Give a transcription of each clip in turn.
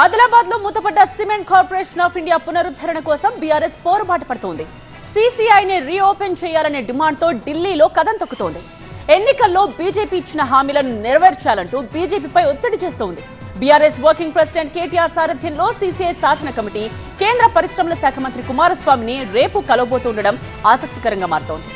ఆదిలాబాద్ లో మూతపడ్డ cement corporation of India పునరుద్ధరణ కోసం బీఆర్ఎస్ పోరుబాటు పడుతోంది. సీసీఐని రీఓపెన్ చేయాలనే డిమాండ్ తో ఢిల్లీలో కదం తొక్కుతోంది. ఎన్నికల్లో బీజేపీ ఇచ్చిన హామీలను నెరవేర్చాలంటూ బీజేపీపై ఒత్తిడి చేస్తోంది. బీఆర్ఎస్ వర్కింగ్ ప్రెసిడెంట్ కేటీఆర్ సారథ్యంలో సీసీఐ సాధన కమిటీ కేంద్ర పరిశ్రమల శాఖ మంత్రి కుమారస్వామిని రేపు కలవబోతుండడం ఆసక్తికరంగా మారుతోంది.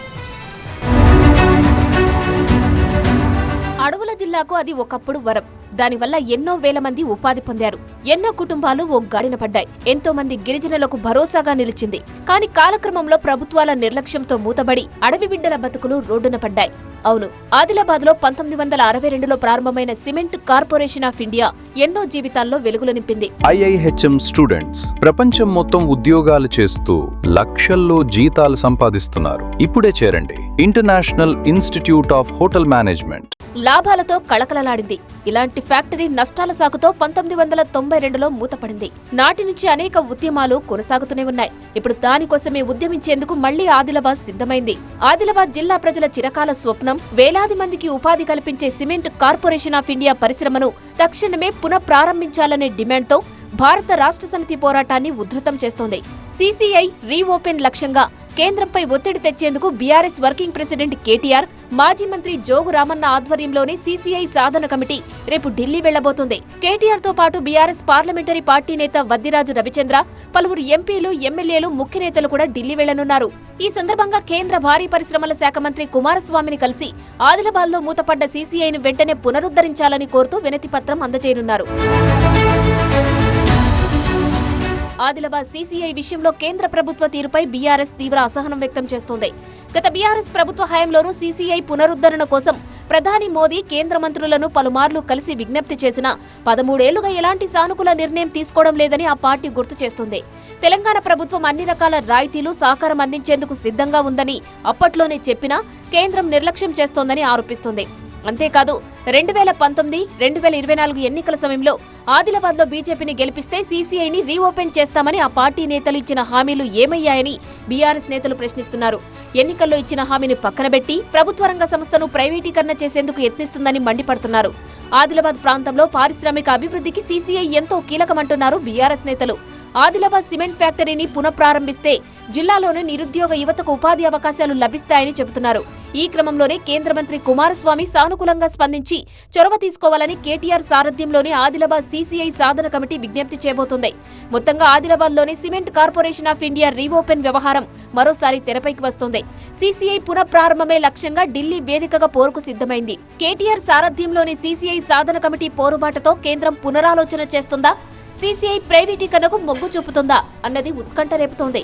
అడవుల జిల్లాకు అది ఒకప్పుడు వరం. దానివల్ల ఎన్నో వేల మంది ఉపాధి పొందారు. ఎన్నో కుటుంబాలు ఓ గాడిన పడ్డాయి. ఎంతో మంది గిరిజనులకు భరోసాగా నిలిచింది. కానీ కాలక్రమంలో ప్రభుత్వాల నిర్లక్ష్యంతో మూతబడి అడవి బిడ్డల బతుకులు రోడ్డున పడ్డాయి. అవును, ఆదిలాబాద్ లో 1962లో ప్రారంభమైన సిమెంట్ కార్పొరేషన్ ఆఫ్ ఇండియా ఎన్నో జీవితాల్లో వెలుగులు నింపింది. IIHM స్టూడెంట్స్ ప్రపంచం మొత్తం ఉద్యోగాలు చేస్తూ లక్షల్లో జీతాలు సంపాదిస్తున్నారు. ఇప్పుడే చేరండి international institute of hotel management. లాభాలతో కళకళలాడింది. ఇలాంటి ఫ్యాక్టరీ నష్టాల సాకుతో 1992లో మూతపడింది. నాటి నుంచి అనేక ఉద్యమాలు కొనసాగుతూనే ఉన్నాయి. ఇప్పుడు దానికోసమే ఉద్యమించేందుకు మళ్లీ ఆదిలాబాద్ సిద్ధమైంది. ఆదిలాబాద్ జిల్లా ప్రజల చిరకాల స్వప్నం వేలాది మందికి ఉపాధి కల్పించే సిమెంట్ కార్పొరేషన్ ఆఫ్ ఇండియా పరిశ్రమను తక్షణమే పునఃప్రారంభించాలనే డిమాండ్తో భారత రాష్ట్ర సమితి పోరాటాన్ని ఉధృతం చేస్తోంది. సీసీఐ రీఓపెన్ లక్ష్యంగా కేంద్రంపై ఒత్తిడి తెచ్చేందుకు బీఆర్ఎస్ వర్కింగ్ ప్రెసిడెంట్ కేటీఆర్, మాజీ మంత్రి జోగు రామన్న ఆధ్వర్యంలోని సీసీఐ సాధన కమిటీ రేపు ఢిల్లీ వెళ్లబోతోంది. కేటీఆర్ తో పాటు బీఆర్ఎస్ పార్లమెంటరీ పార్టీ నేత వద్దిరాజు రవిచంద్ర, పలువురు ఎంపీలు, ఎమ్మెల్యేలు, ముఖ్య నేతలు కూడా ఢిల్లీ వెళ్లనున్నారు. ఈ సందర్భంగా కేంద్ర భారీ పరిశ్రమల శాఖ మంత్రి కుమారస్వామిని కలిసి ఆదిలాబాద్ లో మూతపడ్డ సీసీఐను వెంటనే పునరుద్ధరించాలని కోరుతూ వినతి పత్రం అందజేయనున్నారు. ఆదిలాబాద్ సీసీఐ విషయంలో కేంద్ర ప్రభుత్వ తీరుపై బీఆర్ఎస్ తీవ్ర అసహనం వ్యక్తం చేస్తోంది. గత బీఆర్ఎస్ ప్రభుత్వ హయాంలోనూ సీసీఐ పునరుద్ధరణ కోసం ప్రధాని మోదీ కేంద్ర మంత్రులను పలుమార్లు కలిసి విజ్ఞప్తి చేసినా 13 ఏళ్లుగా ఎలాంటి సానుకూల నిర్ణయం తీసుకోవడం లేదని ఆ పార్టీ గుర్తు చేస్తోంది. తెలంగాణ ప్రభుత్వం అన్ని రకాల రాయితీలు, సహకారం అందించేందుకు సిద్ధంగా ఉందని అప్పట్లోనే చెప్పినా కేంద్రం నిర్లక్ష్యం చేస్తోందని ఆరోపిస్తోంది. అంతేకాదు 2019, 2024 ఎన్నికల సమయంలో ఆదిలాబాద్ లో బీజేపీని గెలిపిస్తే సీసీఐని రీఓపెన్ చేస్తామని ఆ పార్టీ నేతలు ఇచ్చిన హామీలు ఏమయ్యాయని బీఆర్ఎస్ నేతలు ప్రశ్నిస్తున్నారు. ఎన్నికల్లో ఇచ్చిన హామీని పక్కనబెట్టి ప్రభుత్వ రంగ సంస్థను ప్రైవేటీకరణ చేసేందుకు యత్నిస్తుందని మండిపడుతున్నారు. ఆదిలాబాద్ ప్రాంతంలో పారిశ్రామిక అభివృద్ధికి సీసీఐ ఎంతో కీలకమంటున్నారు బీఆర్ఎస్ నేతలు. ఆదిలాబాద్ సిమెంట్ ఫ్యాక్టరీని పునఃప్రారంభిస్తే జిల్లాలోని నిరుద్యోగ యువతకు ఉపాధి అవకాశాలు లభిస్తాయని చెబుతున్నారు. ఈ క్రమంలోనే కేంద్ర మంత్రి కుమారస్వామి సానుకూలంగా స్పందించి చొరవ తీసుకోవాలని కేటీఆర్ సారథ్యంలోని ఆదిలాబాద్ సీసీఐ సాధన కమిటీ విజ్ఞప్తి చేయబోతోంది. మొత్తంగా ఆదిలాబాద్ లోని cement corporation of India reopen వ్యవహారం మరోసారి తెరపైకి వస్తోంది. సీసీఐ పునఃప్రారంభమే లక్ష్యంగా ఢిల్లీ వేదికగా పోరుకు సిద్ధమైంది. కేటీఆర్ సారథ్యంలోని సీసీఐ సాధన కమిటీ పోరుబాటుతో కేంద్రం పునరాలోచన చేస్తుందా, సీసీఐ ప్రైవేటీకరణకు మొగ్గు చూపుతుందా అన్నది ఉత్కంఠ రేపుతోంది.